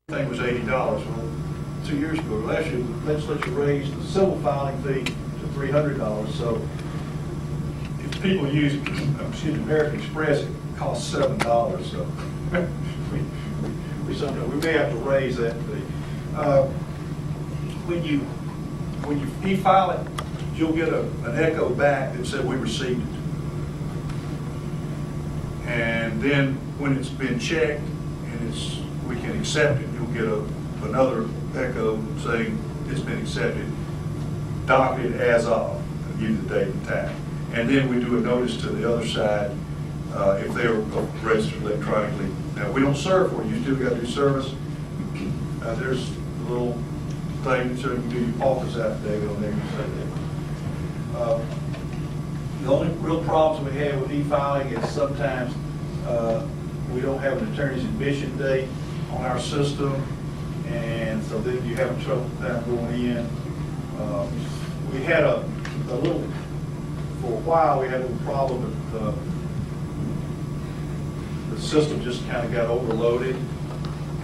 thing was $80. Well, 2 years ago, last year, the legislature raised the civil filing fee to $300. So if people use, American Express, it costs $7. So we may have to raise that fee. When you e-file it, you'll get an echo back that said we received it. And then when it's been checked and we can accept it, you'll get another echo saying it's been accepted, docketed as of, give you the date and time. And then we do a notice to the other side if they're registered electronically. Now, we don't serve for you, you still got to do service. There's a little thing so you can do your office affidavit on there, you say that. The only real problems we have with e-filing is sometimes we don't have an attorney's admission date on our system, and so then you have trouble time going in. We had a little, for a while, we had a little problem with the system just kind of got overloaded,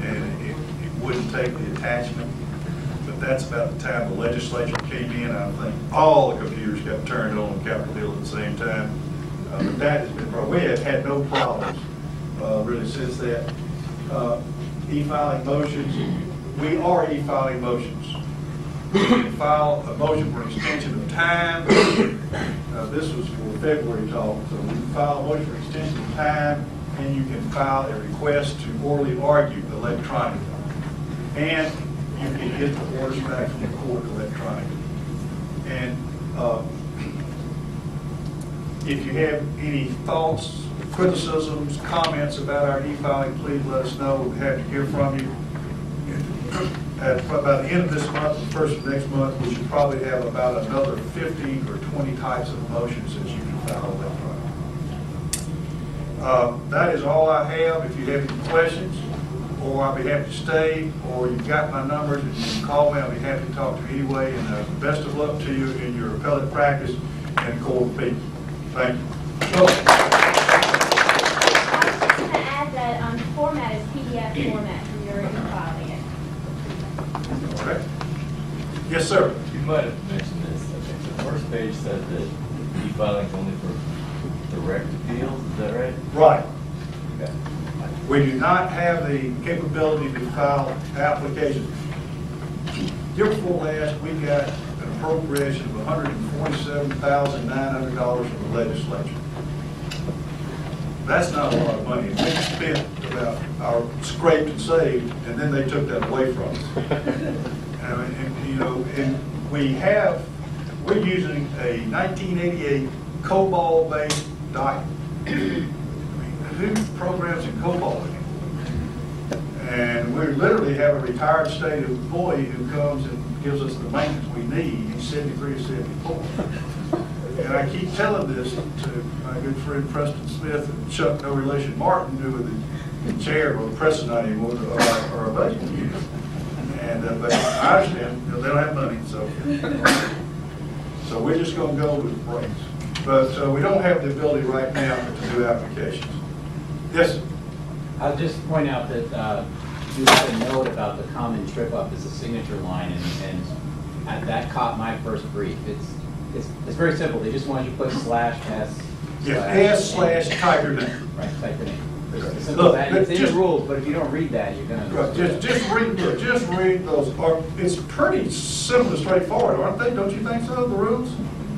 and it wouldn't take the attachment. But that's about the time the legislature came in. I think all the computers got turned on Capitol Hill at the same time. But that has been, we have had no problems really since that. E-filing motions, we are e-filing motions. We can file a motion for extension of time. This was for February talk, so we can file a motion for extension of time, and you can file a request to orally argue electronically. And you can get the orders back from the court electronically. And if you have any thoughts, criticisms, comments about our e-filing, please let us know. We'd be happy to hear from you. By the end of this month, the first of next month, we should probably have about another 15 or 20 types of motions that you can file electronically. That is all I have. If you have any questions, or I'll be happy to stay, or you've got my numbers and you can call me, I'll be happy to talk to you anyway. And best of luck to you in your appellate practice and court of appeal. Thank you. I was going to add that the format is PDF format when you're filing it. All right. Yes, sir. You might have mentioned this. I think the first page said that e-filing is only for direct appeals. Is that right? Right. Okay. We do not have the capability to file applications. Year before last, we got an appropriation of $147,900 from the legislature. That's not a lot of money. We spent about our scraped and saved, and then they took that away from us. And we're using a 1988 COBOL-based document. Who programs in COBOL anymore? And we literally have a retired state employee who comes and gives us the maintenance we need. He's 73 or 74. And I keep telling this to my good friend Preston Smith and Chuck, no relation Martin, who are the chair or the president not anymore, or our budget unit. And but I understand, they don't have money, so we're just going to go with brains. But we don't have the ability right now to do applications. Yes, sir. I'll just point out that you had a note about the common trip-up as a signature line, and that caught my first brief. It's very simple. They just want you to put /s. Yeah, /type your name. Right, type your name. It's Look, it's in just- the rules, but if you don't read that, you're gonna. Right, just read those. It's pretty simple and straightforward, aren't they? Don't you think so, the rules?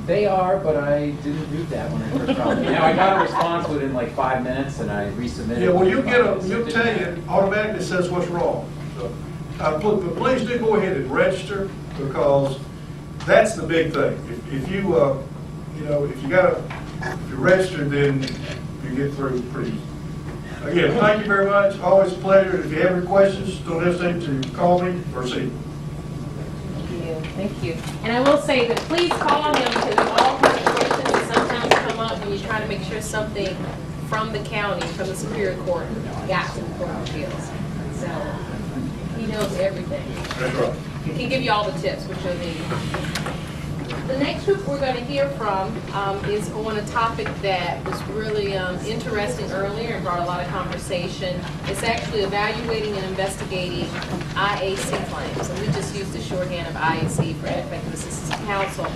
They are, but I didn't read that when I first called. Now, I got a response within like 5 minutes, and I resubmitted. Yeah, well, you'll it tell you, it automatically says what's wrong. So, but please do go ahead and register, because that's the big thing. If you're registered, then you get through pretty easy. Again, thank you very much. Always a pleasure. If you have any questions, don't hesitate to call me or see me. Thank you. And I will say that please call him because we all have questions that sometimes come up when you're trying to make sure something from the county, from the Superior Court, got to the Court of Appeals. So he knows everything. That's right. He can give you all the tips, which you'll need. The next group we're going to hear from is on a topic that was really interesting earlier and brought a lot of conversation. It's actually evaluating and investigating IAC claims, and we just used the shorthand of IAC for ineffective assistance of counsel.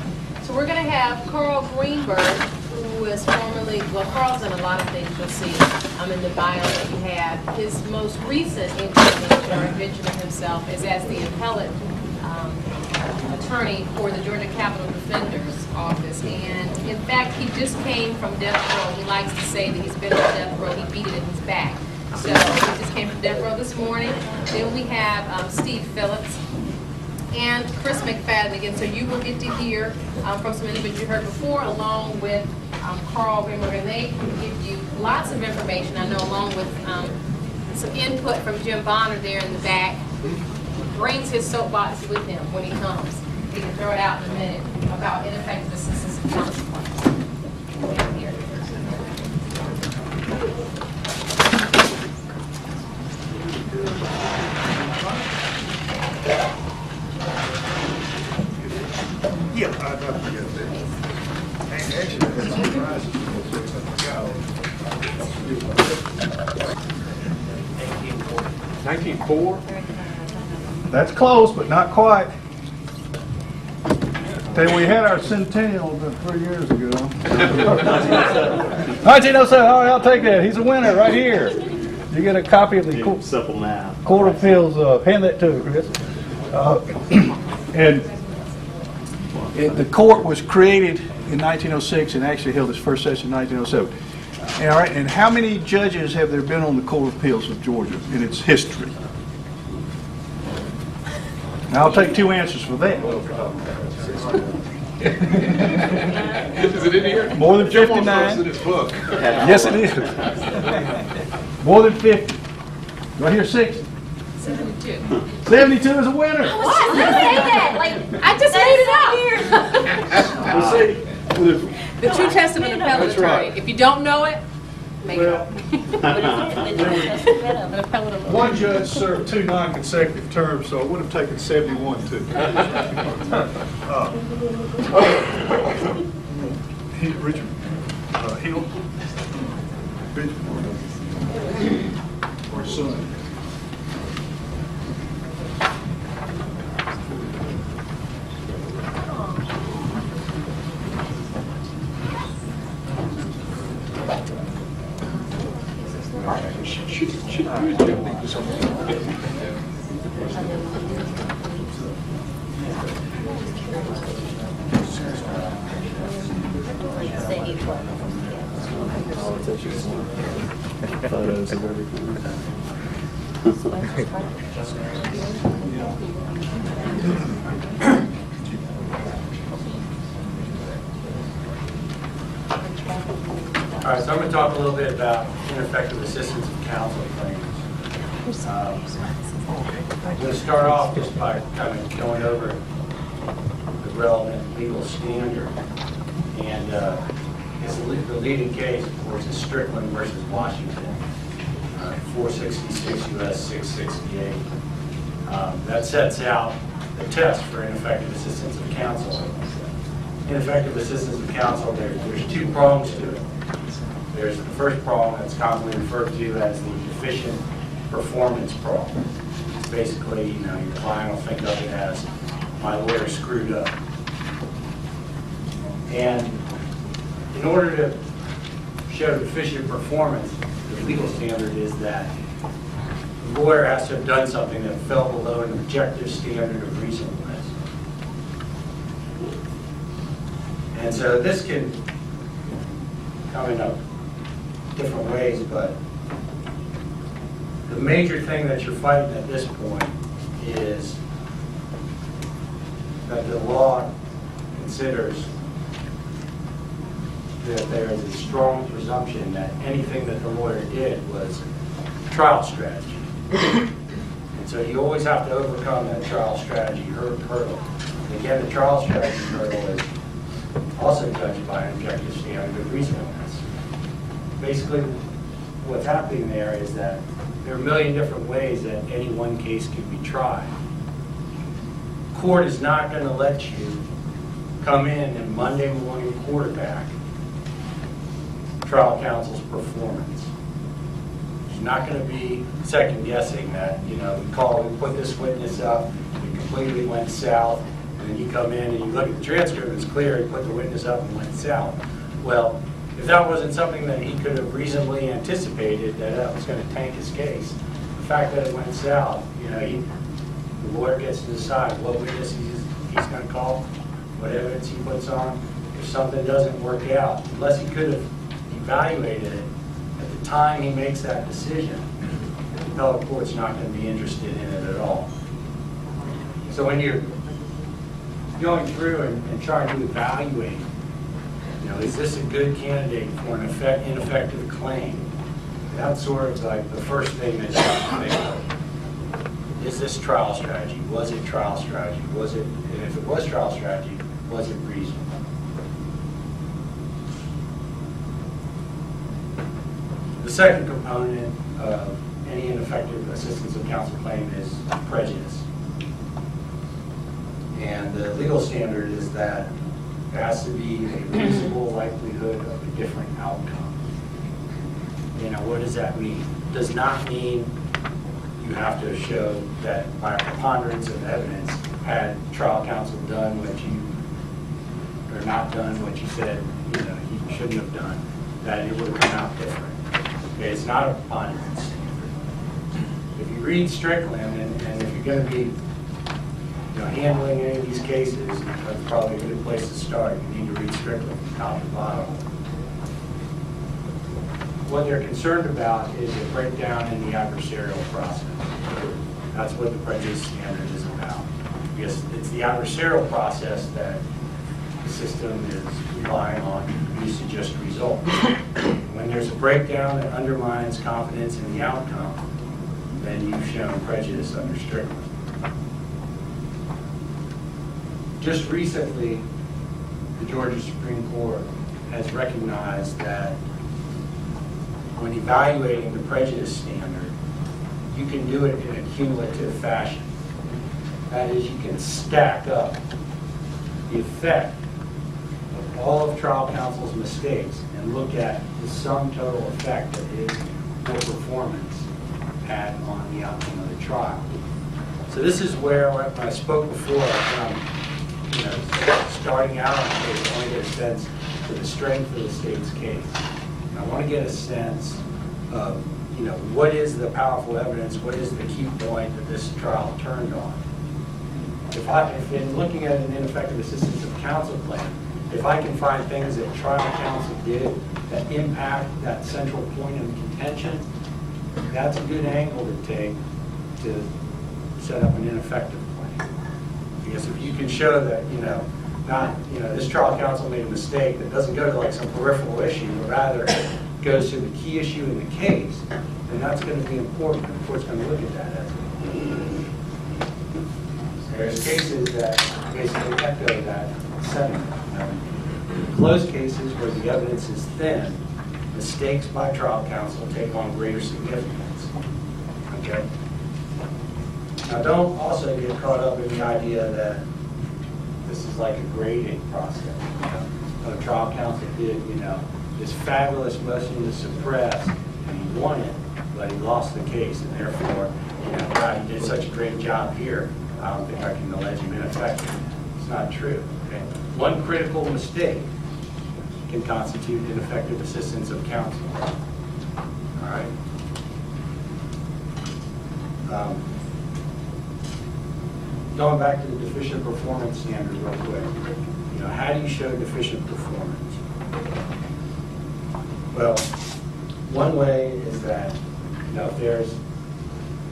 So we're going to have Carl Greenberg, who is formerly, well, Carl's done a lot of things you'll see in the bio that we have. His most recent incarnation or invention of himself is as the appellate attorney for the Georgia Capitol Defender's Office. And in fact, he just came from death row. He likes to say that he's been on death row. He beat it in his back. So he just came from death row this morning. Then we have Steve Phillips and Chris McFadden again. So you will get to hear from some individuals you heard before, along with Carl Greenberg, and they can give you lots of information, I know, along with some input from Jim Bonner there in the back. Brings his soapbox with him when he comes. He can throw it out in a minute about ineffective assistance of counsel. Here. Yeah, I forget that. Actually, that's surprises. 1904? That's close, but not quite. Then we had our centennial about 3 years ago. 1907. All right, I'll take that. He's a winner right here. You get a copy of the Simple math. Court of Appeals. Hand that to Chris. The court was created in 1906 and actually held its first session in 1907. All right, and how many judges have there been on the Court of Appeals of Georgia in its history? Now, I'll take two answers for that. Is it in here? More than Jim wants us 59. in his book. Yes, it is. More than 50. Do I hear 60? 72. 72 is a winner. What? Who say that? Like, I just made it up. We'll see. The True Testament appellate That's right. attorney. If you don't know it, make it Well, up. An appellate attorney. one judge served 2 non-consecutive terms, so it would have taken 71 too. Richard Hill, or son. Photos of everything. All right, so I'm going to talk a little bit about ineffective assistance of counsel claims. I'm going to start off just by kind of going over the relevant legal standard. And the leading case, of course, is Strickland versus Washington, 466 U.S. 668. That sets out the test for ineffective assistance of counsel. Ineffective assistance of counsel, there's 2 prongs to it. There's the first prong that's commonly referred to as the deficient performance prong. It's basically, your client will think of it as, my lawyer screwed up. And in order to show deficient performance, the legal standard is that the lawyer has to have done something that fell below an objective standard of reasonableness. And so this can come in different ways, but the major thing that you're fighting at this point is that the law considers that there is a strong presumption that anything that the lawyer did was trial strategy. And so you always have to overcome that trial strategy hurdle. And again, the trial strategy hurdle is also judged by an objective standard of reasonableness. Basically, what's happening there is that there are a million different ways that any one case can be tried. Court is not going to let you come in and Monday morning quarterback trial counsel's performance. He's not going to be second guessing that, we put this witness up, it completely went south, and then you come in and you look at the transcript, it's clear he put the witness up and went south. Well, if that wasn't something that he could have reasonably anticipated that was going to tank his case, the fact that it went south, the lawyer gets to decide what witness he's going to call, what evidence he puts on. If something doesn't work out, unless he could have evaluated it at the time he makes that decision, the appellate court's not going to be interested in it at all. So when you're going through and trying to evaluate, is this a good candidate for an ineffective claim? That's sort of like the first thing that you have to think of. Is this trial strategy? Was it trial strategy? And if it was trial strategy, was it reasonable? The second component of any ineffective assistance of counsel claim is prejudice. And the legal standard is that there has to be a reasonable likelihood of a different outcome. What does that mean? It does not mean you have to show that by a preponderance of evidence, had trial counsel done what you, or not done what you said, he shouldn't have done, that it would have come out different. Okay, it's not a preponderance standard. If you read Strickland, and if you're going to be handling any of these cases, that's probably a good place to start. You need to read Strickland from top to bottom. What they're concerned about is a breakdown in the adversarial process. That's what the prejudice standard is about. Because it's the adversarial process that the system is relying on to produce a just result. When there's a breakdown that undermines confidence in the outcome, then you've shown prejudice under Strickland. Just recently, the Georgia Supreme Court has recognized that when evaluating the prejudice standard, you can do it in a cumulative fashion. That is, you can stack up the effect of all of trial counsel's mistakes and look at the sum total effect that his poor performance had on the outcome of the trial. So this is where, when I spoke before, starting out on the case, I want to get a sense for the strength of the state's case. And I want to get a sense of, what is the powerful evidence, what is the key point that this trial turned on. If in looking at an ineffective assistance of counsel claim, if I can find things that trial counsel did that impact that central point of contention, that's a good angle to take to set up an ineffective claim. Because if you can show that, this trial counsel made a mistake that doesn't go to like some peripheral issue, but rather goes to the key issue in the case, then that's going to be important. The court's going to look at that as there's cases that basically echo that sentiment. Close cases where the evidence is thin, mistakes by trial counsel take on greater significance. Okay? Now, don't also get caught up in the idea that this is like a grading process. Trial counsel did, this fabulous motion to suppress, and he won it, but he lost the case, and therefore, God, he did such a great job here. I don't think I can allege him ineffective. It's not true. Okay? One critical mistake can constitute ineffective assistance of counsel. All right. Going back to the deficient performance standard real quick. How do you show deficient performance? Well, one way is that, if there's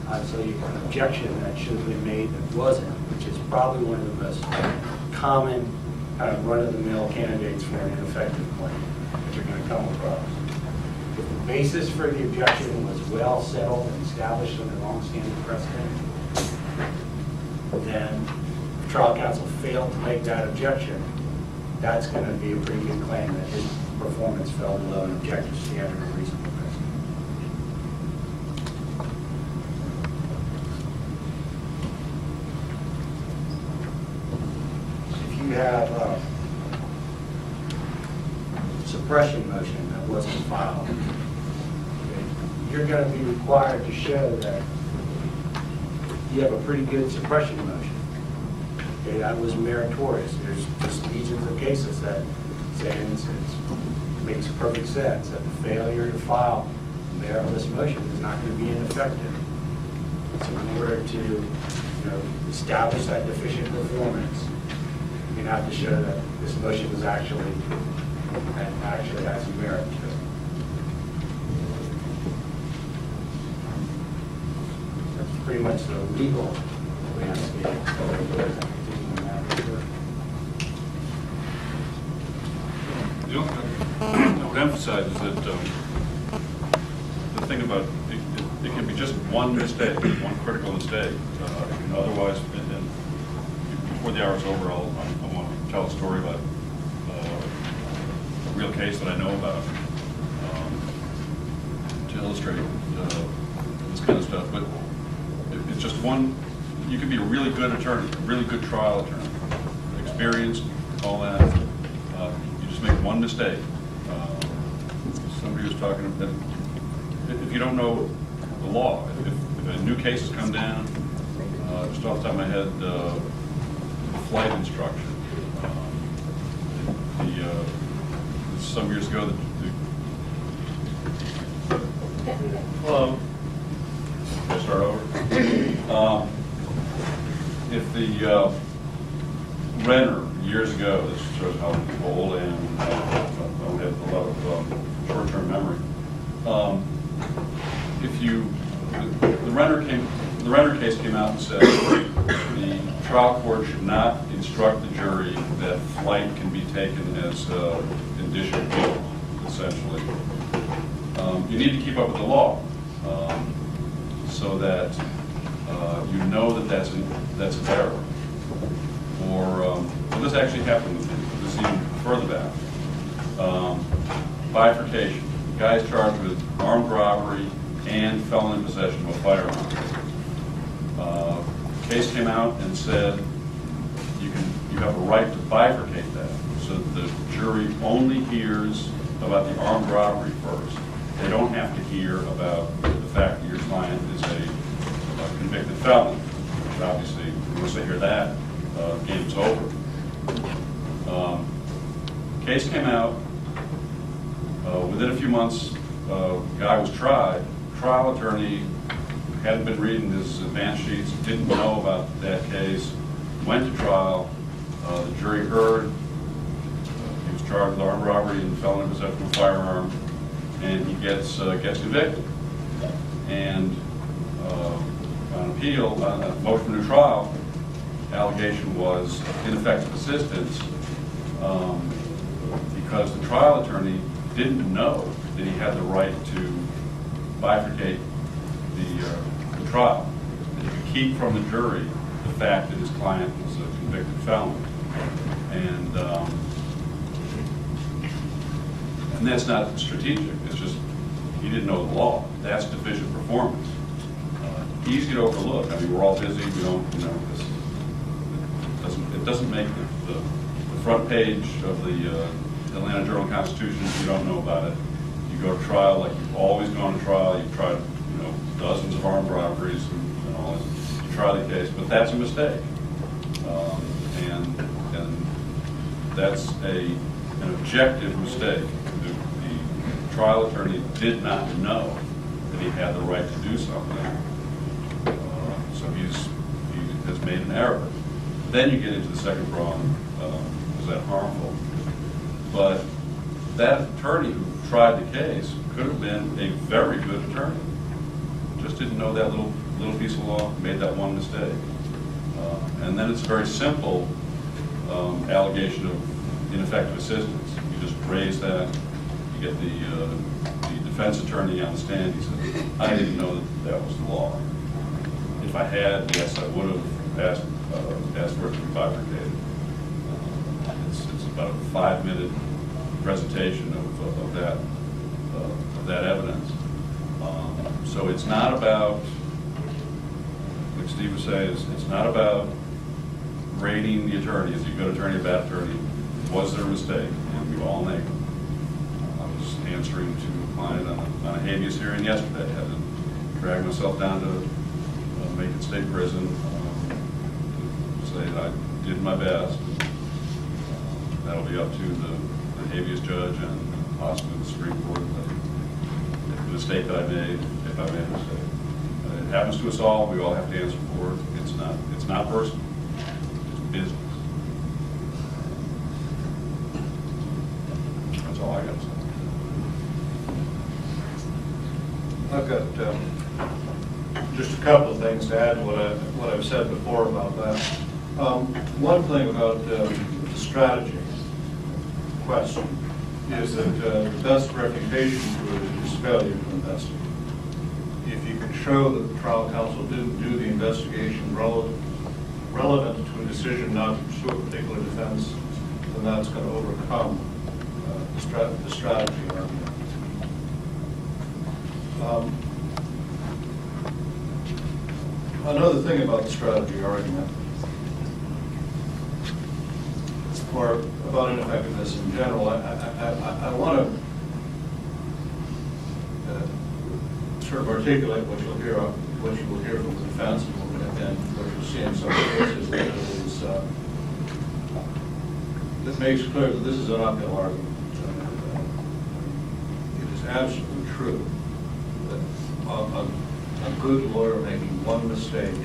obviously an objection that should have been made that wasn't, which is probably one of the most common kind of run-of-the-mill candidates for an ineffective claim that you're going to come across. If the basis for the objection was well settled and established under long-standing precedent, then if trial counsel failed to make that objection, that's going to be a pretty good claim that his performance fell below an objective standard of reasonableness. If you have suppression motion that wasn't filed, you're going to be required to show that you have a pretty good suppression motion. Okay, that was meritorious. There's just legions of cases that say, and it makes perfect sense, that the failure to file meritless motion is not going to be ineffective. So in order to, establish that deficient performance, you have to show that this motion was actually has merit to it. That's pretty much the legal landscape. The only thing I would emphasize is that the thing about it can be just one mistake, one critical mistake. And otherwise, and before the hour's over, I want to tell a story about a real case that I know about to illustrate this kind of stuff. But it's just one. You can be a really good attorney, a really good trial attorney, experienced, all that. You just make one mistake. Somebody was talking about if you don't know the law, if a new case has come down, just off the top of my head, flight instruction. Some years ago, I'll start over. If the renter, years ago, this shows how old I am, I don't have a lot of short-term memory. The renter case came out and said the trial court should not instruct the jury that flight can be taken as indicia of guilt, essentially. You need to keep up with the law so that you know that that's an error. Or this actually happened with me. This is even further back. Bifurcation. The guy is charged with armed robbery and felon in possession of a firearm. Case came out and said you have a right to bifurcate that, so that the jury only hears about the armed robbery first. They don't have to hear about the fact that your client is a convicted felon, which obviously, once they hear that, game's over. Case came out. Within a few months, the guy was tried. Trial attorney hadn't been reading his advance sheets, didn't know about that case, went to trial. The jury heard he was charged with armed robbery and felon in possession of a firearm, and he gets convicted. And on appeal, on a motion for new trial, allegation was ineffective assistance because the trial attorney didn't know that he had the right to bifurcate the trial, that he could keep from the jury the fact that his client was a convicted felon. And that's not strategic, it's just he didn't know the law. That's deficient performance. Easy to overlook. I mean, we're all busy, we don't, it doesn't make the front page of the Atlanta Journal-Constitution if you don't know about it. You go to trial like you've always gone to trial. You've tried, dozens of armed robberies and all that. You try the case, but that's a mistake, and that's an objective mistake. The trial attorney did not know that he had the right to do something, so he has made an error. Then you get into the second prong: was that harmful? But that attorney who tried the case could have been a very good attorney. Just didn't know that little piece of law, made that one mistake. And then it's a very simple allegation of ineffective assistance. You just raise that, you get the defense attorney on the stand, he says, I didn't know that was the law. If I had, yes, I would have asked for it to be bifurcated. It's about a 5-minute presentation of that evidence. So it's not about, like Steve was saying, it's not about rating the attorney. Is he a good attorney, a bad attorney? Was there a mistake? And we all make them. answering to a client on a habeas hearing yesterday. I had to drag myself down to Macon State Prison, to say that I did my best. That'll be up to the habeas judge and possibly the Supreme Court if the mistake that I made, if I made a mistake. It happens to us all. We all have to answer for it. It's not personal. It's business. That's all I got to say. I've got just a couple of things to add to what I've said before about that. One thing about the strategy question is that the best refutation for it is failure to investigate. If you can show that the trial counsel didn't do the investigation relevant to a decision not to pursue a particular defense, then that's going to overcome the strategy argument. Another thing about the strategy argument, or about ineffectiveness in general, I want to sort of articulate what you will hear from the defense and what you'll see in some cases that makes clear that this is an uphill argument. It is absolutely true that a good lawyer making one mistake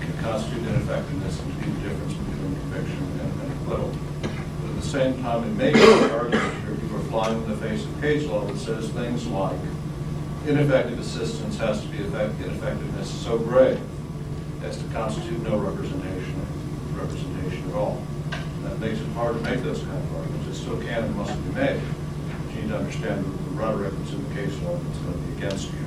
can constitute ineffectiveness and be the difference between conviction and acquittal. But at the same time, it makes the argument here people are flying in the face of case law that says things like ineffective assistance has to be ineffectiveness so grave as to constitute no representation at all. And that makes it hard to make those kind of arguments. It still can and must be made. But you need to understand the rhetoric that's in the case law that's going to be against you.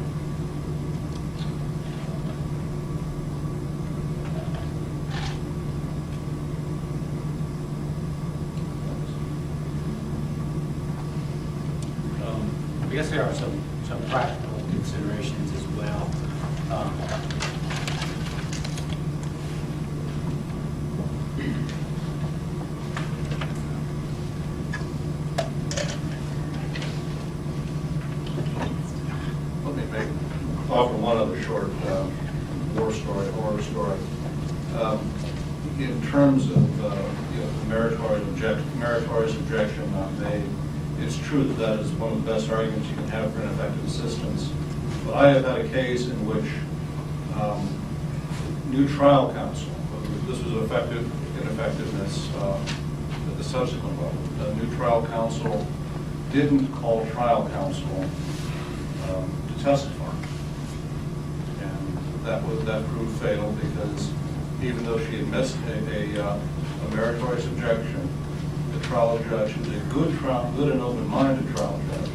I guess there are some practical considerations as well. Let me offer one other short horror story. In terms of meritorious objection not made, it's true that that is one of the best arguments you can have for ineffective assistance. But I have had a case in which new trial counsel, this was ineffectiveness at the subsequent level, new trial counsel didn't call trial counsel to testify. And that proved fatal because even though she had missed a meritorious objection, the trial judge, who's a good and open-minded trial judge,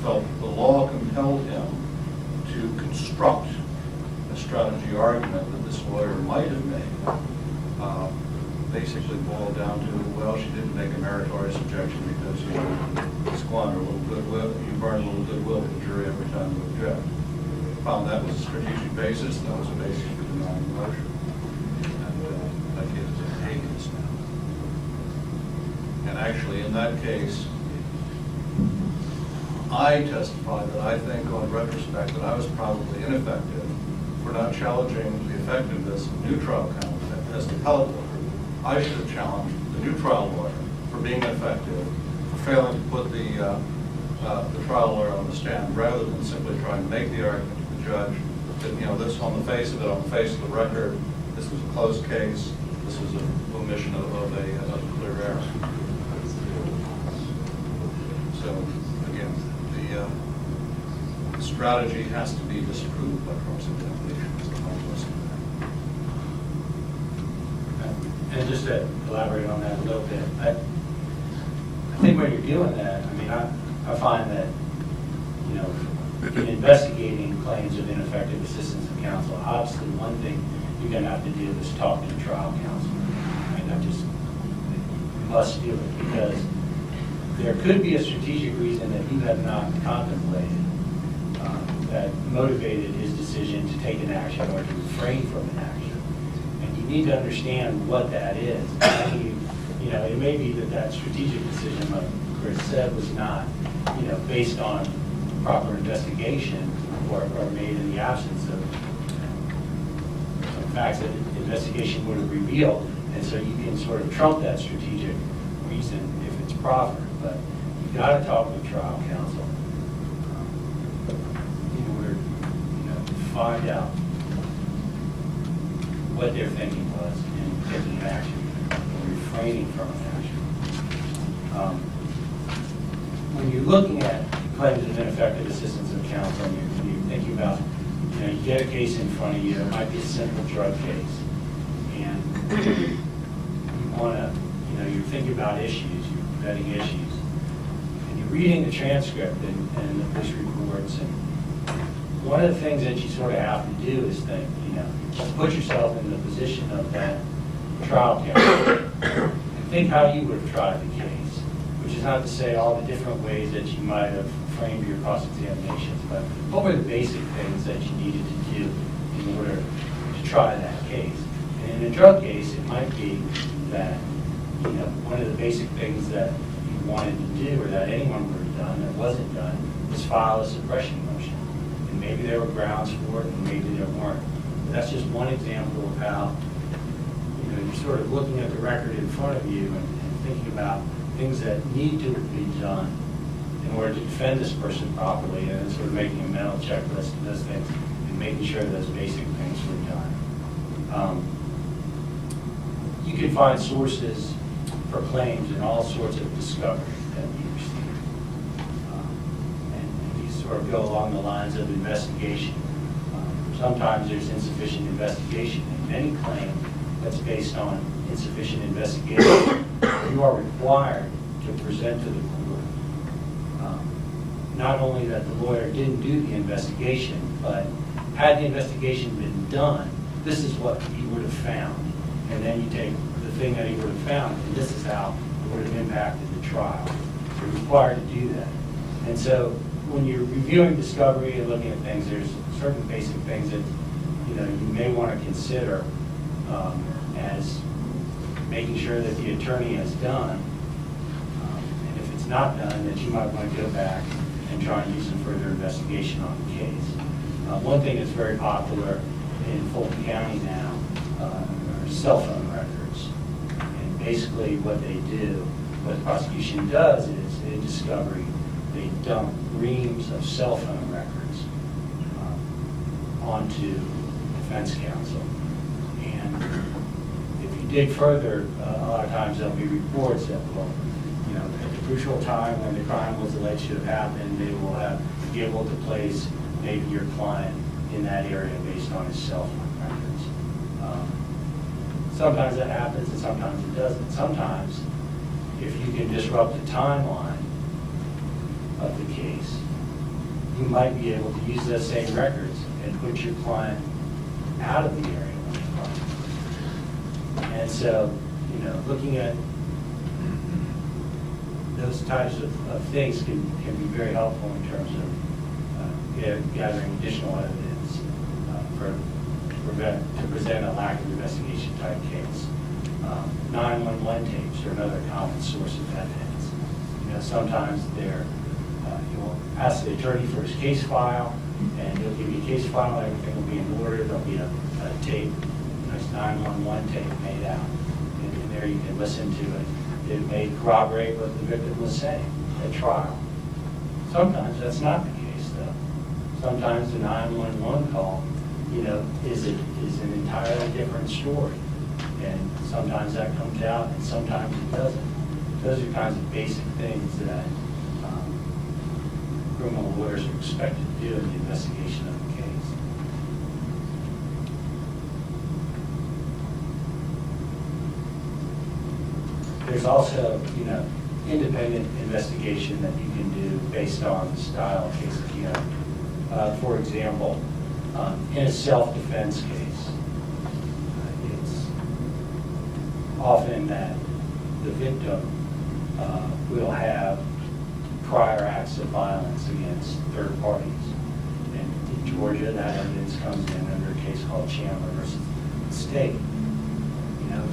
felt the law compelled him to construct a strategy argument that this lawyer might have made. Basically boiled down to, well, she didn't make a meritorious objection because you squander a little goodwill, you burn a little goodwill to the jury every time you object. Found that was a strategic basis, and that was a basis for denying the motion. And that case is in habeas now. And actually, in that case, I testified that I think, on retrospect, that I was probably ineffective for not challenging the effectiveness of new trial counsel as the appellate lawyer. I should have challenged the new trial lawyer for being ineffective, for failing to put the trial lawyer on the stand, rather than simply trying to make the argument to the judge that, this on the face of the record, this was a closed case, this was an omission of a clear error. So, again, the strategy has to be disproved by cross-examination. And just to elaborate on that a little bit, I think when you're doing that, I find that, in investigating claims of ineffective assistance of counsel, obviously one thing you're going to have to do is talk to the trial counsel. You must do it because there could be a strategic reason that you have not contemplated that motivated his decision to take an action or to refrain from an action. And you need to understand what that is. It may be that strategic decision Chris said, was not, based on proper investigation or made in the absence of some facts that investigation would have revealed. And so you can sort of trump that strategic reason if it's proper, but you've got to talk with trial counsel in order, to find out what their thinking was in taking an action or refraining from an action. When you're looking at claims of ineffective assistance of counsel, and you're thinking about, you get a case in front of you, it might be a simple drug case, and you want to, you're thinking about issues, you're vetting issues, and you're reading the transcript and the police reports, and one of the things that you sort of have to do is think, put yourself in the position of that trial counsel, and think how you would have tried the case, which is not to say all the different ways that you might have framed your cross-examinations, but what were the basic things that you needed to do in order to try that case? And in a drug case, it might be that, one of the basic things that you wanted to do, or that anyone would have done that wasn't done, was file a suppression motion. And maybe there were grounds for it, and maybe there weren't. But that's just one example of how, you're sort of looking at the record in front of you and thinking about things that need to be done in order to defend this person properly, and then sort of making a mental checklist of those things and making sure those basic things were done. You can find sources for claims in all sorts of discovery that we receive. And these sort of go along the lines of investigation. Sometimes there's insufficient investigation in any claim that's based on insufficient investigation. You are required to present to the court not only that the lawyer didn't do the investigation, but had the investigation been done, this is what he would have found. And then you take the thing that he would have found, and this is how it would have impacted the trial. You're required to do that. And so when you're reviewing discovery and looking at things, there's certain basic things that you may want to consider as making sure that the attorney has done. And if it's not done, that you might want to go back and try and do some further investigation on the case. One thing that's very popular in Fulton County now are cell phone records. And basically what they do, what the prosecution does is, in discovery, they dump reams of cell phone records onto defense counsel. And if you dig further, a lot of times there'll be reports that will, at the crucial time when the crime was alleged to have happened, they will be able to place maybe your client in that area based on his cell phone records. Sometimes that happens and sometimes it doesn't. Sometimes, if you can disrupt the timeline of the case, you might be able to use those same records and put your client out of the area when the crime. And so, looking at those types of things can be very helpful in terms of gathering additional evidence to present a lack of investigation type case. 911 tapes are another common source of evidence. Sometimes you'll ask the attorney for his case file, and he'll give you a case file, everything will be in order, there'll be a tape, nice 911 tape made out, and there you can listen to it. It may corroborate what the victim was saying at trial. Sometimes that's not the case, though. Sometimes the 911 call, is an entirely different story, and sometimes that comes out, and sometimes it doesn't. Those are kinds of basic things that criminal lawyers are expected to do in the investigation of the case. There's also, independent investigation that you can do based on the style of case that you have. For example, in a self-defense case, it's often that the victim will have prior acts of violence against third parties. And in Georgia, that evidence comes in under a case called Chandler versus the state.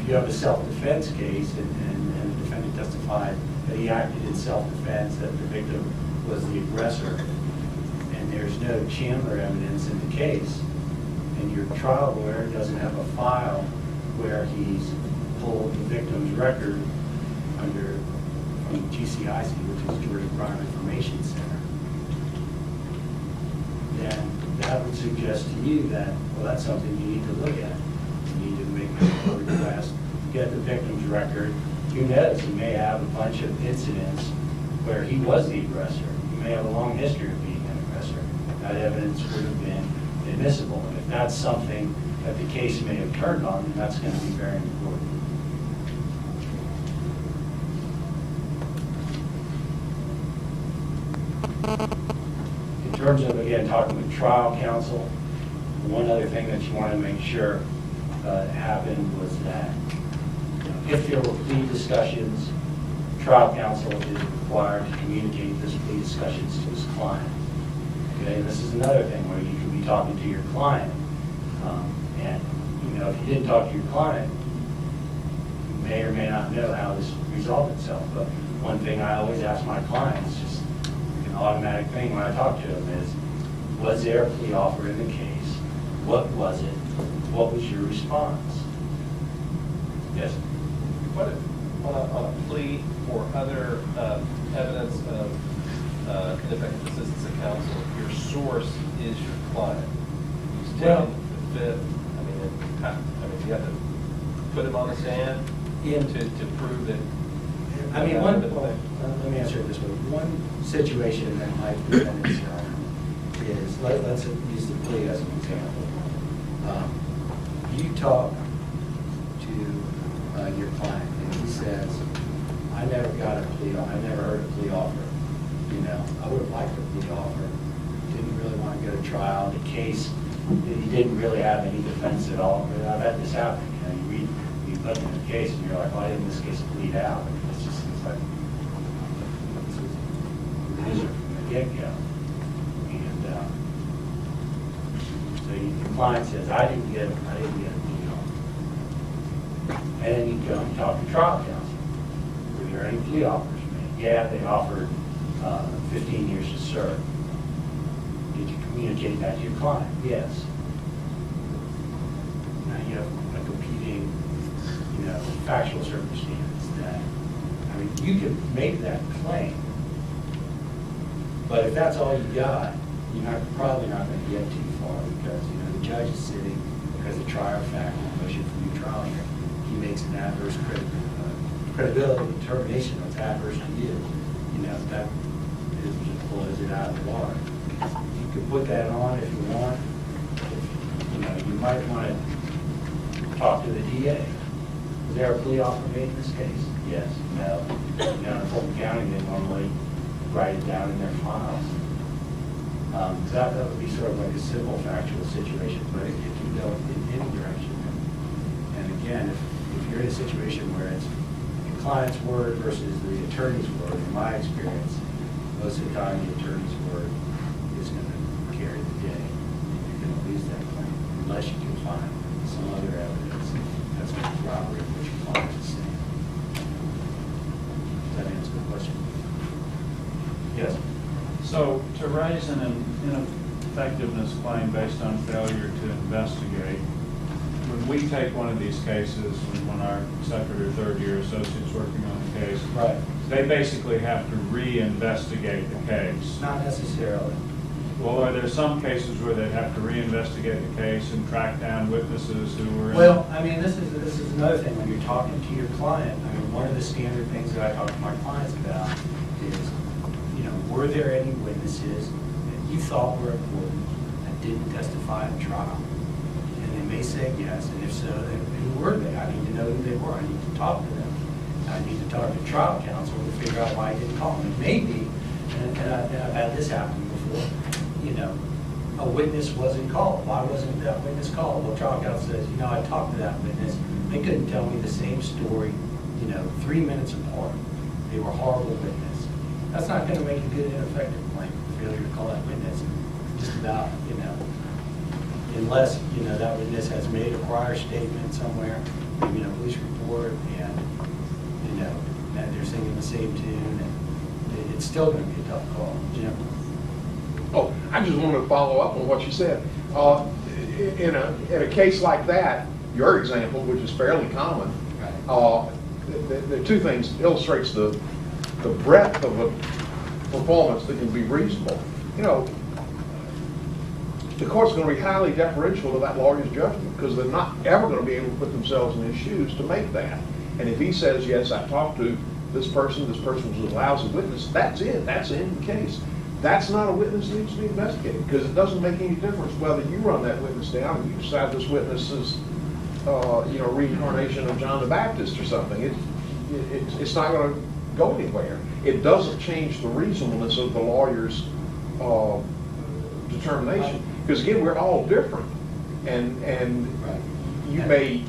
If you have a self-defense case and the defendant testified that he acted in self-defense, that the victim was the aggressor, and there's no Chandler evidence in the case, and your trial lawyer doesn't have a file where he's pulled the victim's record under from GCIC, which is Georgia Crime Information Center, then that would suggest to you that, well, that's something you need to look at. You need to make a request, get the victim's record. Who knows, he may have a bunch of incidents where he was the aggressor. He may have a long history of being an aggressor. That evidence would have been admissible. And if that's something that the case may have turned on, then that's going to be very important. In terms of, again, talking with trial counsel, one other thing that you want to make sure happened was that if there were plea discussions, trial counsel is required to communicate those plea discussions to his client. Okay, and this is another thing where you can be talking to your client, and if you didn't talk to your client, you may or may not know how this resolved itself. But one thing I always ask my clients, just an automatic thing when I talk to them, is, was there a plea offer in the case? What was it? What was your response? Yes. What if, on a plea or other evidence of ineffective assistance of counsel, your source is your client, who's taken the fifth? I mean, you have to put him on the stand to prove that. I mean, let me answer it this way. One situation that might present itself is, let's use the plea as an example. You talk to your client, and he says, I never got a plea, I never heard a plea offer. I would have liked a plea offer. Didn't really want to go to trial. The case, he didn't really have any defense at all. But I've had this happen. You look at the case, and you're like, why didn't this case plead out? It's just like, it is from the get-go. And so your client says, I didn't get a plea offer. And then you go and talk to trial counsel. Were there any plea offers made? Yeah, they offered 15 years to serve. Did you communicate that to your client? Yes. Now you have a competing, factual circumstance that, you can make that claim, but if that's all you got, you're probably not going to get too far because, the judge is sitting because the trial fact motion for new trial here. He makes an adverse credibility determination that's adverse to you. That just blows it out of the water. You can put that on if you want. You might want to talk to the DA. Was there a plea offer made in this case? Yes. No. In Fulton County, they normally write it down in their files. That would be sort of like a simple factual situation, but it can go in any direction. And again, if you're in a situation where it's the client's word versus the attorney's word, in my experience, most of the time the attorney's word is going to carry the day. You're going to lose that claim unless you can find some other evidence that's going to corroborate what your client is saying. Does that answer the question? Yes. So to raise an ineffectiveness claim based on failure to investigate, when we take one of these cases, when our second or third year associate's working on the case, Right. they basically have to re-investigate the case. Not necessarily. Well, are there some cases where they have to re-investigate the case and track down witnesses who were in? Well, this is another thing. When you're talking to your client, one of the standard things that I talk to my clients about is, were there any witnesses that you thought were important that didn't testify at trial? And they may say yes, and if so, then who were they? I need to know who they were. I need to talk to them. I need to talk to trial counsel to figure out why he didn't call them. It may be, and I've had this happen before, a witness wasn't called. Why wasn't that witness called? Well, trial counsel says, I talked to that witness. They couldn't tell me the same story, 3 minutes apart. They were horrible witnesses. That's not going to make a good ineffective claim for failure to call that witness. Just about, unless, that witness has made a prior statement somewhere, maybe in a police report, and, that they're singing the same tune, and it's still going to be a tough call. Jim? Oh, I just wanted to follow up on what you said. In a case like that, your example, which is fairly common, there are two things. It illustrates the breadth of a performance that can be reasonable. You know, the court's going to be highly deferential to that lawyer's judgment because they're not ever going to be able to put themselves in his shoes to make that. And if he says, yes, I talked to this person was a lousy witness, that's it. That's the end of the case. That's not a witness that needs to be investigated because it doesn't make any difference whether you run that witness down and you decide this witness is, reincarnation of John the Baptist or something. It's not going to go anywhere. It doesn't change the reasonableness of the lawyer's determination. Because again, we're all different, and you may,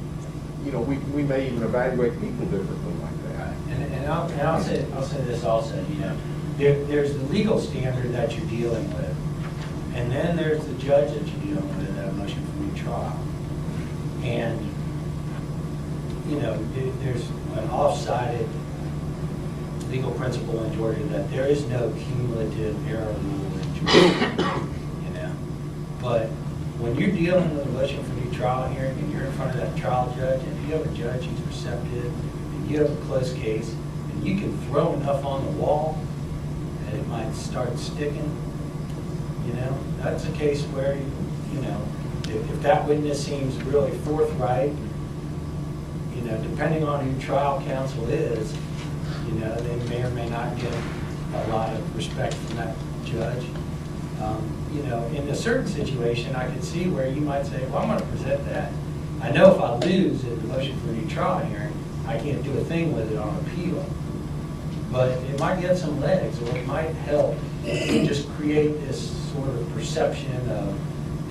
we may even evaluate people differently like that. And I'll say this also, there's the legal standard that you're dealing with, and then there's the judge that you're dealing with at a motion for new trial. And, there's an off-sided legal principle in Georgia that there is no cumulative error rule in Georgia, But when you're dealing with a motion for new trial hearing and you're in front of that trial judge, and you have a judge who's receptive, and you have a close case, and you can throw enough on the wall and it might start sticking, that's a case where, if that witness seems really forthright, depending on who trial counsel is, they may or may not get a lot of respect from that judge. In a certain situation, I could see where you might say, well, I'm going to present that. I know if I lose at the motion for a new trial hearing, I can't do a thing with it on appeal. But it might get some legs, or it might help just create this sort of perception of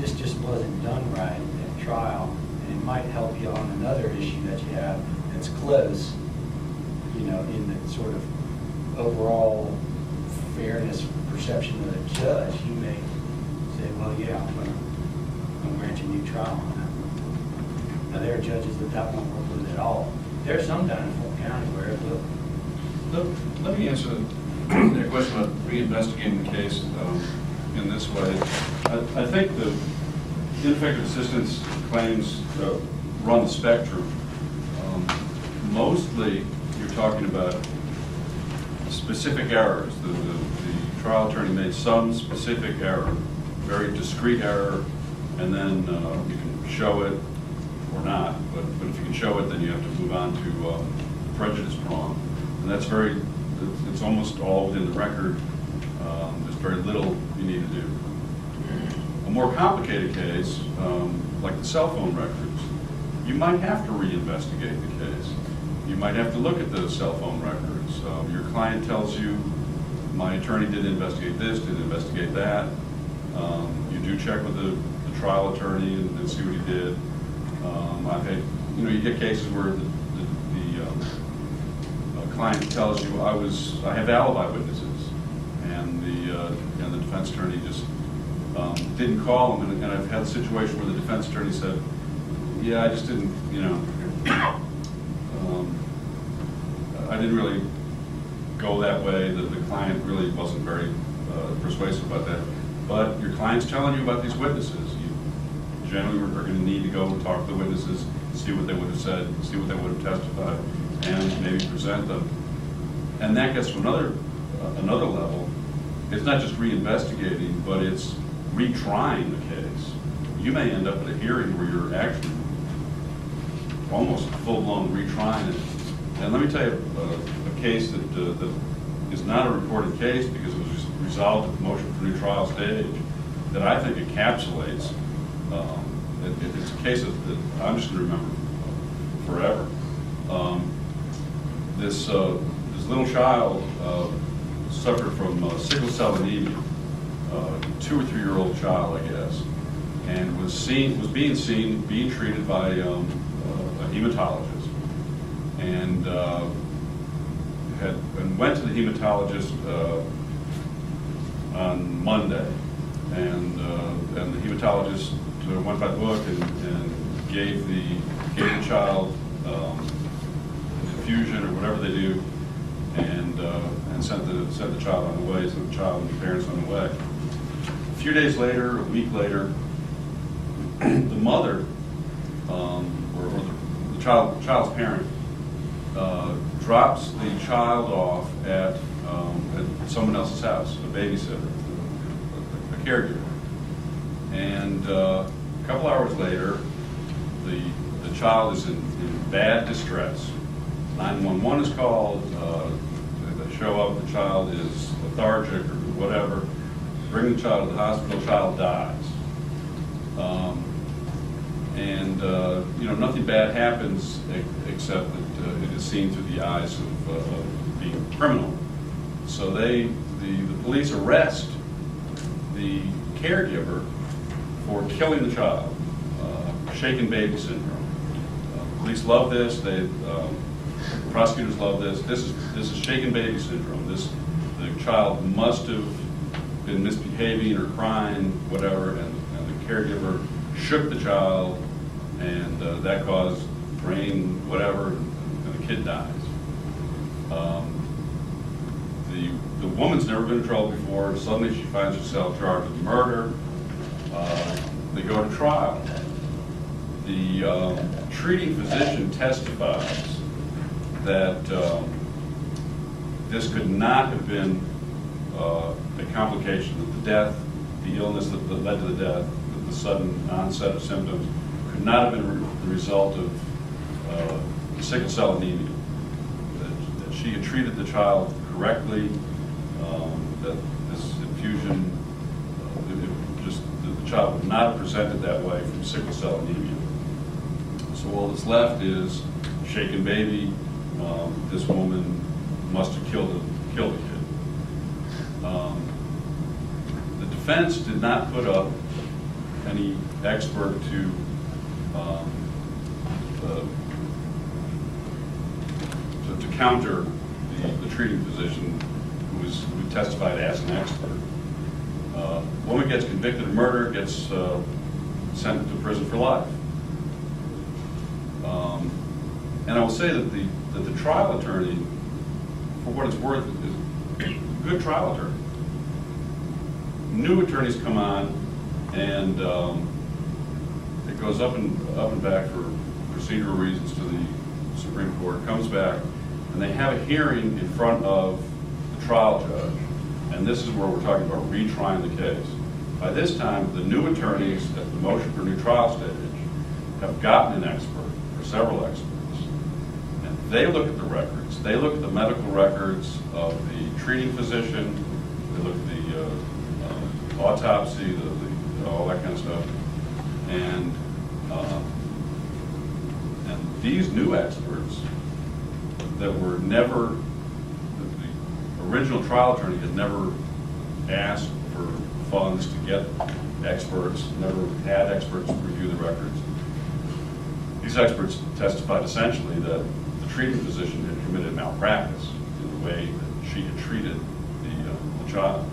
this just wasn't done right at trial. And it might help you on another issue that you have that's close, in the sort of overall fairness perception of the judge. You may say, well, yeah, I'm going to grant you a new trial on that. Now, there are judges that won't work with it at all. There are some down in Fulton County where it will. Let me answer the question about reinvestigating the case in this way. I think the ineffective assistance claims run the spectrum. Mostly, you're talking about specific errors. The trial attorney made some specific error, very discrete error, and then you can show it or not. But if you can show it, then you have to move on to the prejudice prong. And that's it's almost all within the record. There's very little you need to do. A more complicated case, like the cell phone records, you might have to reinvestigate the case. You might have to look at the cell phone records. Your client tells you, my attorney did investigate this, did investigate that. You do check with the trial attorney and see what he did. I've had, you get cases where the client tells you, I have alibi witnesses, and the defense attorney just didn't call him, and I've had a situation where the defense attorney said, yeah, I just didn't, I didn't really go that way. The client really wasn't very persuasive about that. But your client's telling you about these witnesses. You generally are going to need to go and talk to the witnesses, see what they would have said, see what they would have testified, and maybe present them. And that gets to another level. It's not just reinvestigating, but it's retrying the case. You may end up at a hearing where you're actually almost full-blown retrying it. And let me tell you a case that is not a reported case because it was resolved at the motion for new trial stage that I think encapsulates. It's a case that I'm just going to remember forever. This little child suffered from sickle cell anemia, 2 or 3 year old child, I guess, and was being treated by a hematologist, and went to the hematologist on Monday, and the hematologist went by the book and gave the child an infusion or whatever they do, and sent the child on the way, sent the child and the parents on the way. A few days later, a week later, the mother, or the child's parent, drops the child off at someone else's house, a babysitter, a caregiver. And a couple hours later, the child is in bad distress. 911 is called. They show up. The child is lethargic or whatever. Bring the child to the hospital. The child dies. Nothing bad happens except that it is seen through the eyes of being criminal. So the police arrest the caregiver for killing the child, shaken baby syndrome. Police love this. Prosecutors love this. This is shaken baby syndrome. The child must have been misbehaving or crying, whatever, and the caregiver shook the child, and that caused brain whatever, and the kid dies. The woman's never been in trouble before. Suddenly she finds herself charged with murder. They go to trial. The treating physician testifies that this could not have been a complication, that the death, the illness that led to the death, the sudden onset of symptoms, could not have been the result of sickle cell anemia. That she had treated the child correctly, that this infusion, the child would not have presented that way from sickle cell anemia. So all that's left is shaken baby. This woman must have killed the kid. The defense did not put up any expert to counter the treating physician who testified as an expert. Woman gets convicted of murder, gets sent to prison for life. And I will say that the trial attorney, for what it's worth, is a good trial attorney. New attorneys come on, and it goes up and back for procedural reasons to the Supreme Court, comes back, and they have a hearing in front of the trial judge. And this is where we're talking about retrying the case. By this time, the new attorneys at the motion for new trial stage have gotten an expert, or several experts. And they look at the records. They look at the medical records of the treating physician. They look at the autopsy, all that kind of stuff. And these new experts that were never, the original trial attorney had never asked for funds to get experts, never had experts review the records. These experts testified essentially that the treating physician had committed malpractice in the way that she had treated the child,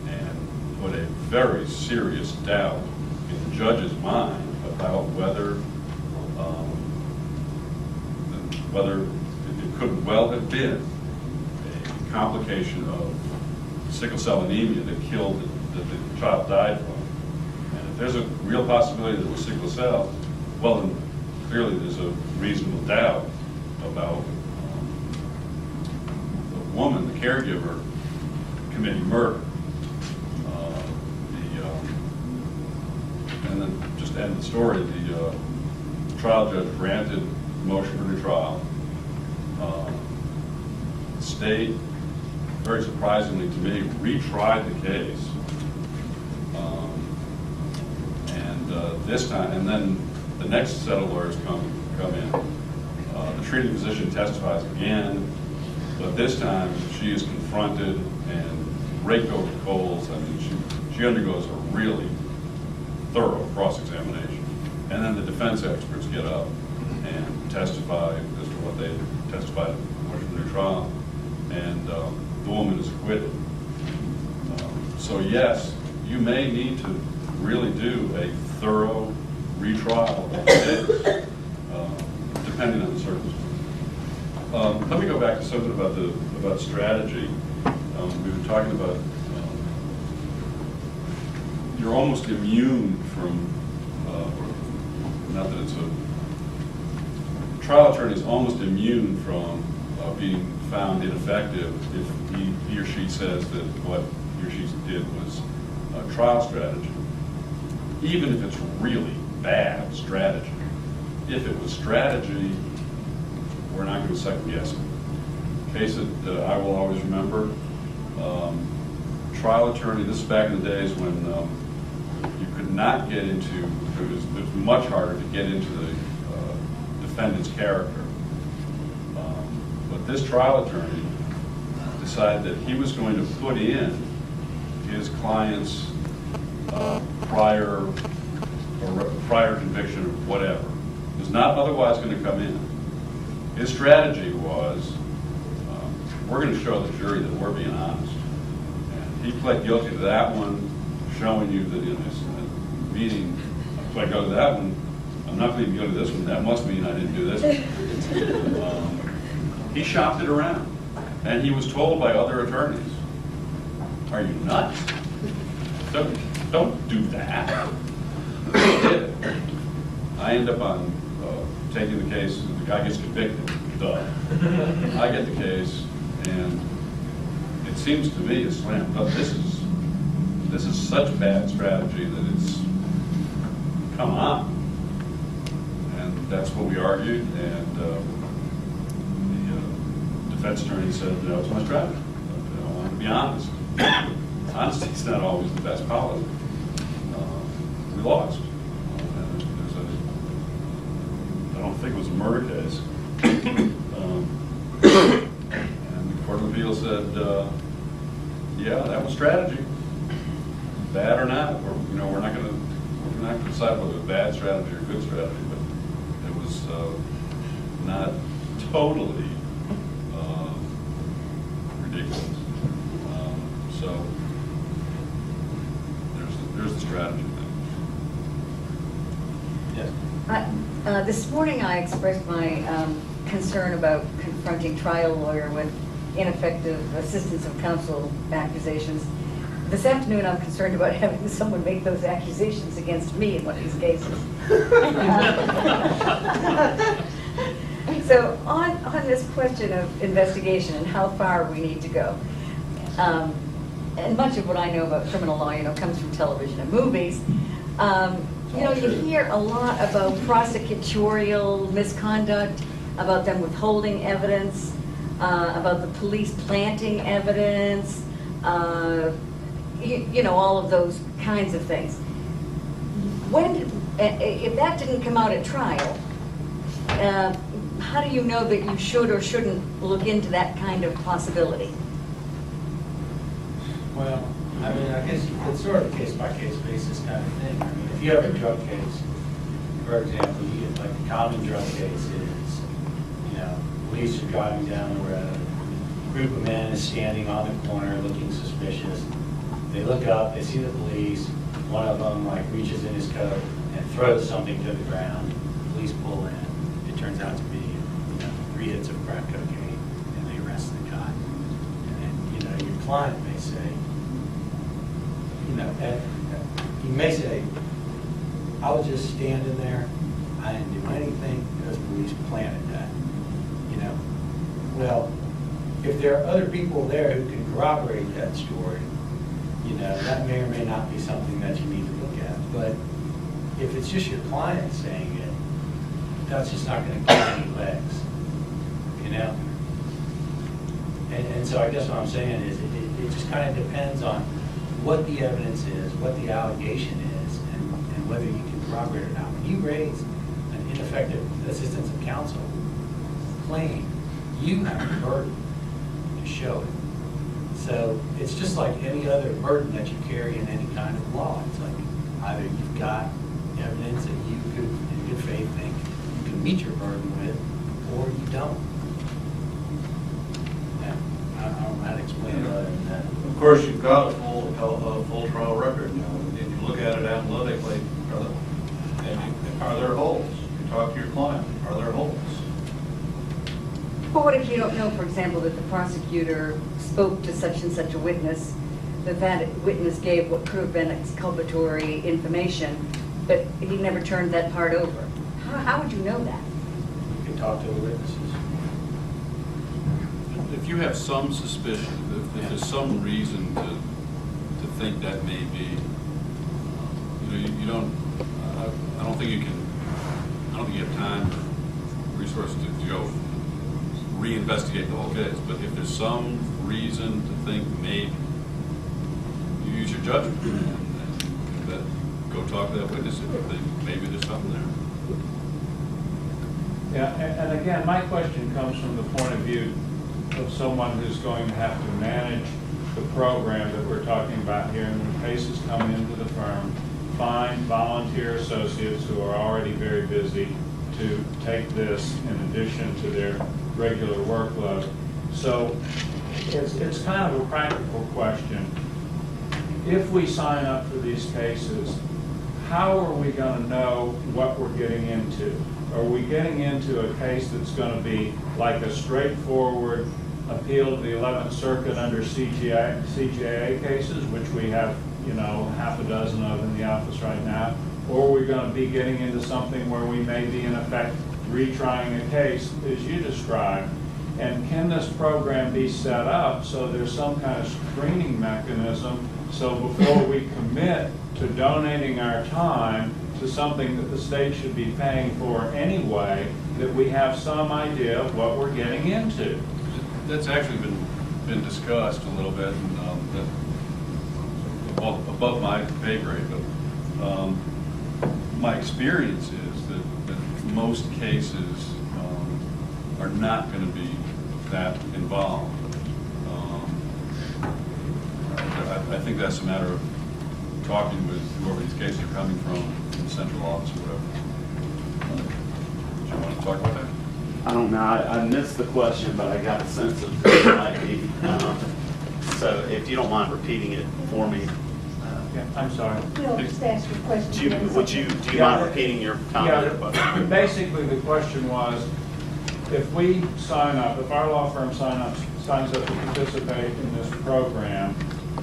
and put a very serious doubt in the judge's mind about whether it could well have been a complication of sickle cell anemia that the child died from. And if there's a real possibility that it was sickle cell, well, then clearly there's a reasonable doubt about the woman, the caregiver, committing murder. And then just to end the story, the trial judge granted motion for new trial. The state, very surprisingly to me, retried the case. This time, and then the next set of lawyers come in. The treating physician testifies again, but this time she is confronted and raked over the coals. I mean, she undergoes a really thorough cross-examination. And then the defense experts get up and testify as to what they testified at the motion for new trial, and the woman is acquitted. So yes, you may need to really do a thorough retrial of the case, depending on the circumstances. Let me go back to something about strategy. We were talking about you're almost immune from, not that it's a trial attorney is almost immune from being found ineffective if he or she says that what he or she did was trial strategy, even if it's really bad strategy. If it was strategy, we're not going to second guess it. Case that I will always remember, trial attorney, this is back in the days when you could not get into, it was much harder to get into the defendant's character. But this trial attorney decided that he was going to put in his client's prior conviction or whatever. It was not otherwise going to come in. His strategy was, we're going to show the jury that we're being honest. And he pled guilty to that one, showing you that in this meeting, if I go to that one, I'm not going to go to this one. That must mean I didn't do this one. He shopped it around. And he was told by other attorneys, are you nuts? Don't do that. He did. I end up on taking the case, the guy gets convicted, duh. I get the case, and it seems to me a slam dunk. This is such bad strategy that it's, come on. And that's what we argued, and the defense attorney said, no, it's my strategy. I want to be honest. Honesty's not always the best policy. We lost. I don't think it was a murder case. And the Court of Appeal said, yeah, that was strategy. Bad or not, we're not going to decide whether it was bad strategy or good strategy, but it was not totally ridiculous. So there's the strategy thing. Yes. This morning I expressed my concern about confronting trial lawyer with ineffective assistance of counsel accusations. This afternoon I'm concerned about having someone make those accusations against me in one of these cases. So on this question of investigation and how far we need to go, and much of what I know about criminal law, comes from television and movies. You hear a lot about prosecutorial misconduct, about them withholding evidence, about the police planting evidence, all of those kinds of things. If that didn't come out at trial, how do you know that you should or shouldn't look into that kind of possibility? Well, I guess it's sort of a case-by-case basis kind of thing. If you have a drug case, for example, you get like a common drug case is, police are driving down the road, a group of men is standing on the corner looking suspicious. They look up, they see the police, one of them reaches in his coat and throws something to the ground. Police pull in. It turns out to be 3 hits of crack cocaine, and they arrest the guy. And then, your client may say, he may say, I was just standing there, I didn't do anything, because police planted that. Well, if there are other people there who can corroborate that story, that may or may not be something that you need to look at. But if it's just your client saying it, that's just not going to get any legs, And so I guess what I'm saying is it just kind of depends on what the evidence is, what the allegation is, and whether you can corroborate it or not. When you raise an ineffective assistance of counsel claim, you have the burden to show it. So it's just like any other burden that you carry in any kind of law. It's like either you've got evidence that you could, in good faith, think you can meet your burden with, or you don't. Yeah, I don't know how to explain it other than that. Of course, you've got a full trial record now, and you look at it analytically, are there holes? You talk to your client, are there holes? But what if you don't know, for example, that the prosecutor spoke to such and such a witness, that witness gave what could have been exculpatory information, but he never turned that part over? How would you know that? You can talk to the witnesses. If you have some suspicion, if there's some reason to think that may be, you don't, I don't think you have time or resources to go reinvestigate the whole case. But if there's some reason to think maybe, you use your judgment and that, go talk to that witness if you think maybe there's something there. Yeah, and again, my question comes from the point of view of someone who's going to have to manage the program that we're talking about here, and when cases come into the firm, find volunteer associates who are already very busy to take this in addition to their regular workload. So it's kind of a practical question. If we sign up for these cases, how are we going to know what we're getting into? Are we getting into a case that's going to be like a straightforward appeal to the 11th Circuit under CJA cases, which we have, half a dozen of in the office right now? Or are we going to be getting into something where we may be, in effect, retrying a case as you described? And can this program be set up so there's some kind of screening mechanism so before we commit to donating our time to something that the state should be paying for anyway, that we have some idea of what we're getting into? That's actually been discussed a little bit, and above my pay grade, but my experience is that most cases are not going to be that involved. I think that's a matter of talking with whoever these cases are coming from in the central office or whatever. Do you want to talk about that? I don't know. I missed the question, but I got a sense of who it might be. So if you don't mind repeating it for me. Yeah, I'm sorry. We'll just ask your question. Do you mind repeating your comment? Yeah, basically the question was, if we sign up, if our law firm signs up to participate in this program,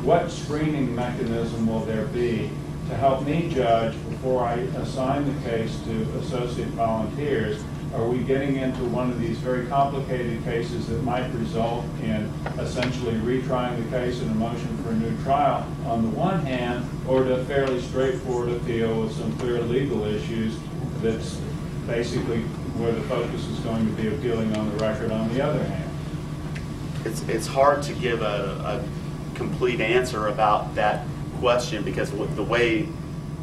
what screening mechanism will there be to help me judge before I assign the case to associate volunteers? Are we getting into one of these very complicated cases that might result in essentially retrying the case in a motion for a new trial on the one hand, or to fairly straightforward appeal with some clear legal issues that's basically where the focus is going to be appealing on the record on the other hand? It's hard to give a complete answer about that question because the way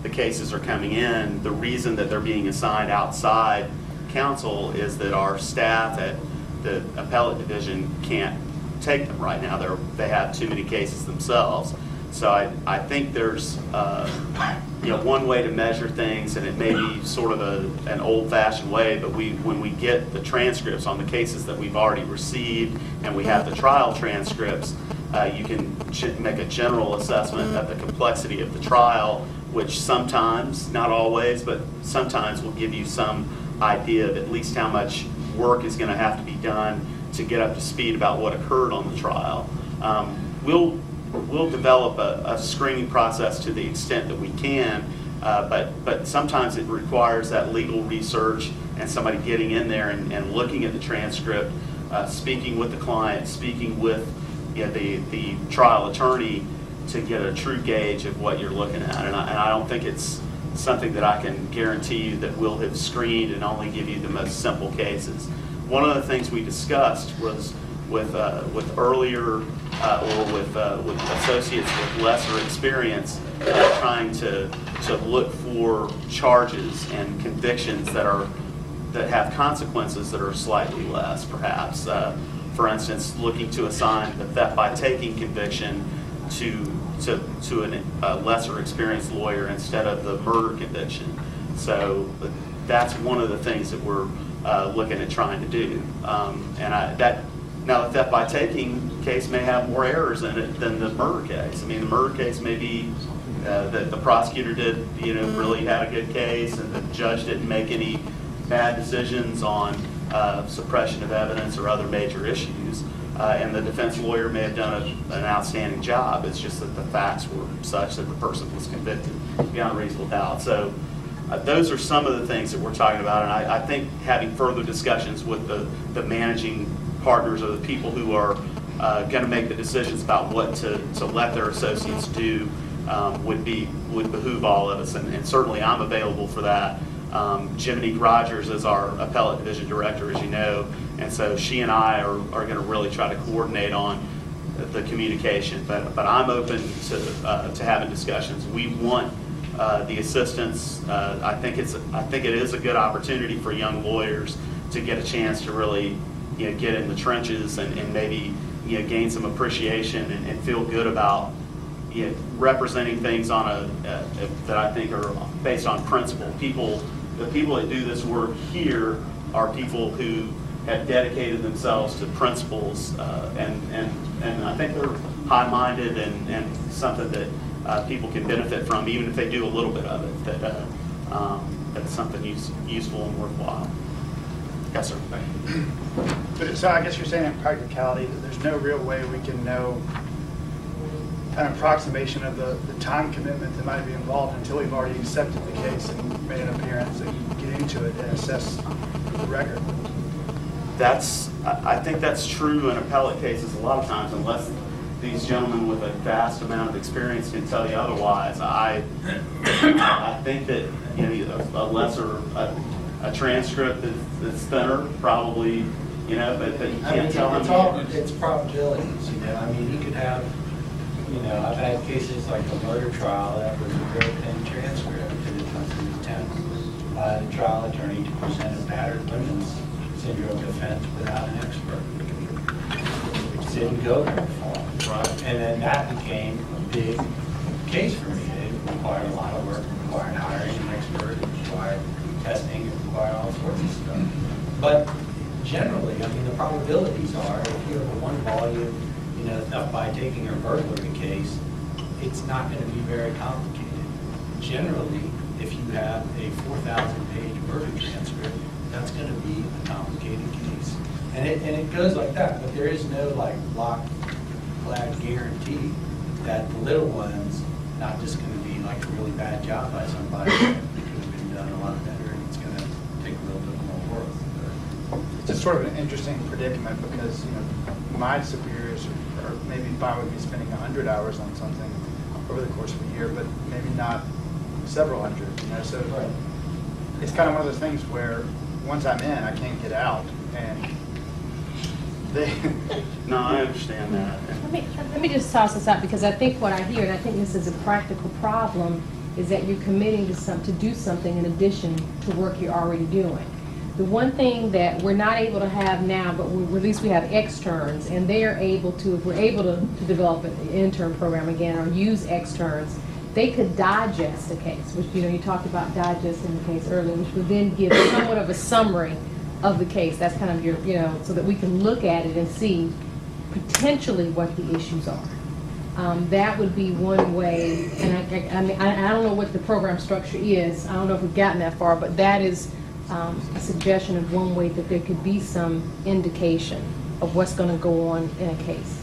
the cases are coming in, the reason that they're being assigned outside counsel is that our staff at the appellate division can't take them right now. They have too many cases themselves. So I think there's one way to measure things, and it may be sort of an old-fashioned way, but when we get the transcripts on the cases that we've already received and we have the trial transcripts, you can make a general assessment of the complexity of the trial, which sometimes, not always, but sometimes will give you some idea of at least how much work is going to have to be done to get up to speed about what occurred on the trial. We'll develop a screening process to the extent that we can, but sometimes it requires that legal research and somebody getting in there and looking at the transcript, speaking with the client, speaking with the trial attorney to get a true gauge of what you're looking at. And I don't think it's something that I can guarantee you that we'll have screened and only give you the most simple cases. One of the things we discussed was with earlier or with associates with lesser experience, trying to look for charges and convictions that have consequences that are slightly less, perhaps. For instance, looking to assign the theft by taking conviction to a lesser experienced lawyer instead of the murder conviction. So that's one of the things that we're looking at trying to do. Now, the theft by taking case may have more errors in it than the murder case. I mean, the murder case may be that the prosecutor really had a good case and the judge didn't make any bad decisions on suppression of evidence or other major issues. And the defense lawyer may have done an outstanding job. It's just that the facts were such that the person was convicted beyond reasonable doubt. So those are some of the things that we're talking about. And I think having further discussions with the managing partners or the people who are going to make the decisions about what to let their associates do would behoove all of us. And certainly I'm available for that. Jiminy Rogers is our appellate division director, as you know, and so she and I are going to really try to coordinate on the communication. But I'm open to having discussions. We want the assistance. I think it is a good opportunity for young lawyers to get a chance to really get in the trenches and maybe gain some appreciation and feel good about representing things on that I think are based on principle. The people that do this work here are people who have dedicated themselves to principles, and I think they're high-minded and something that people can benefit from, even if they do a little bit of it. That's something useful and worthwhile. Yes, sir. But so I guess you're saying in practicality that there's no real way we can know an approximation of the time commitment that might be involved until we've already accepted the case and made an appearance and get into it and assess the record. I think that's true in appellate cases a lot of times, unless these gentlemen with a vast amount of experience can tell you otherwise. I think that a transcript that's thinner probably, but you can't tell them. It's probabilities, I mean, you could have, I've had cases like a murder trial that was a very thin transcript and it was an attempt by the trial attorney to present a battered women's syndrome defense without an expert, which didn't go very far. Right. And then that became a big case for me. It required a lot of work, it required hiring an expert, it required testing, it required all sorts of stuff. But generally, I mean, the probabilities are, if you have a one volume, enough by taking a burglary case, it's not going to be very complicated. Generally, if you have a 4,000-page murder transcript, that's going to be a complicated case. And it goes like that, but there is no lock, flag guarantee that the little one's not just going to be like a really bad job by somebody that could have been done a lot better, and it's going to take a little bit more work. It's just sort of an interesting predicament because, my superiors are maybe fine with me spending 100 hours on something over the course of a year, but maybe not several hundred, so Right. It's kind of one of those things where once I'm in, I can't get out, and they... No, I understand that. Let me just toss this out, because I think what I hear, and I think this is a practical problem, is that you're committing to do something in addition to work you're already doing. The one thing that we're not able to have now, but at least we have externs, and they are able to, if we're able to develop an intern program again or use externs, they could digest a case, which, you talked about digesting the case earlier, which would then give somewhat of a summary of the case. That's kind of your, so that we can look at it and see potentially what the issues are. That would be one way, and I mean, I don't know what the program structure is. I don't know if we've gotten that far, but that is a suggestion of one way that there could be some indication of what's going to go on in a case.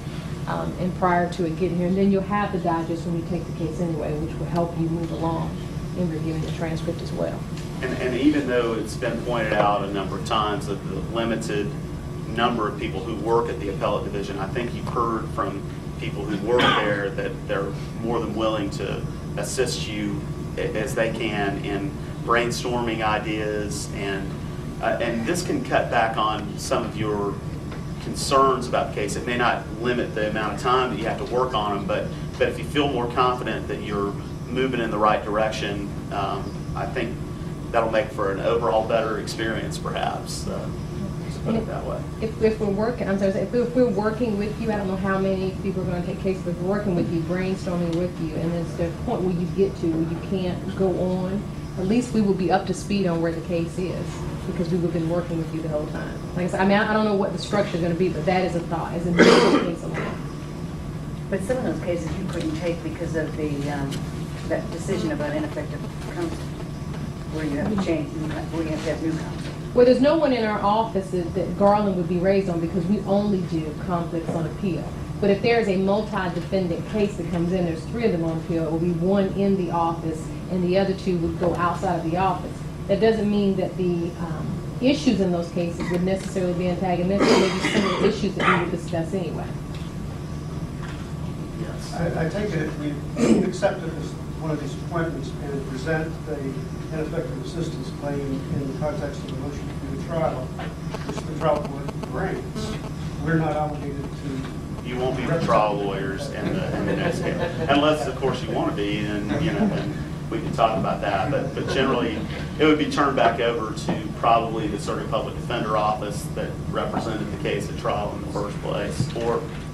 And prior to it getting here, and then you'll have the digest when you take the case anyway, which will help you move along in reviewing the transcript as well. And even though it's been pointed out a number of times that the limited number of people who work at the appellate division, I think you've heard from people who work there that they're more than willing to assist you as they can in brainstorming ideas, and this can cut back on some of your concerns about the case. It may not limit the amount of time that you have to work on them, but if you feel more confident that you're moving in the right direction, I think that'll make for an overall better experience, perhaps. Put it that way. If we're working, if we're working with you, I don't know how many people are going to take cases, but if we're working with you, brainstorming with you, and there's the point where you get to where you can't go on, at least we will be up to speed on where the case is, because we would have been working with you the whole time. Like I said, I don't know what the structure is going to be, but that is a thought, as a case alone. But some of those cases you couldn't take because of that decision about ineffective counsel, where you have to change, where you have to have new counsel. Well, there's no one in our office that Garland would be raised on because we only do conflicts on appeal. But if there is a multi-defendant case that comes in, there's 3 of them on appeal, it will be 1 in the office and the other 2 would go outside of the office. That doesn't mean that the issues in those cases would necessarily be antagonistic, maybe some of the issues that we would discuss anyway. Yes. I take it if we accepted one of these appointments and present the ineffective assistance claim in the context of the motion to do a trial, which the trial court grants, we're not obligated to. You won't be the trial lawyers in the next case, unless, of course, you want to be, and, and we can talk about that. But generally, it would be turned back over to probably the circuit public defender office that represented the case at trial in the first place,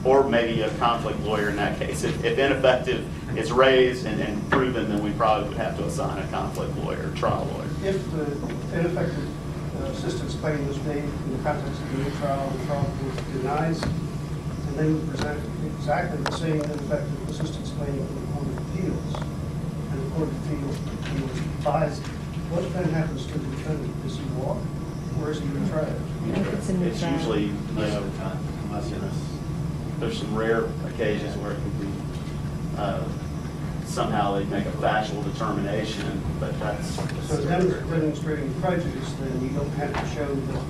or maybe a conflict lawyer in that case. If ineffective is raised and proven, then we probably would have to assign a conflict lawyer, trial lawyer. If the ineffective assistance claim was made in the context of the new trial, the trial court denies, and then we present exactly the same ineffective assistance claim in the Court of Appeals, and the Court of Appeals buys, what then happens to the defendant? Does he walk, or is he retried? It's usually, unless there's some rare occasions where it could be, somehow they make a factual determination, but that's. So demonstrating prejudice, then you don't have to show that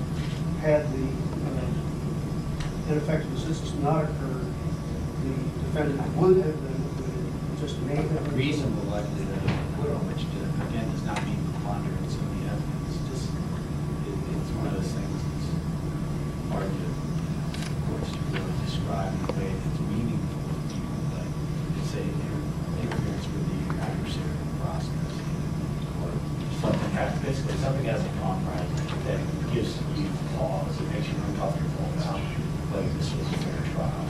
had the ineffective assistance not occurred, the defendant would have been acquitted, just may have been. Reasonable likelihood of acquittal, which again does not mean preponderance of the evidence. It's one of those things that's hard to, of course, to really describe in a way that's meaningful to people, but it's a interference with the adversarial process. Or something basically something hasn't gone right that gives you pause, it makes you uncomfortable about whether this was a fair trial.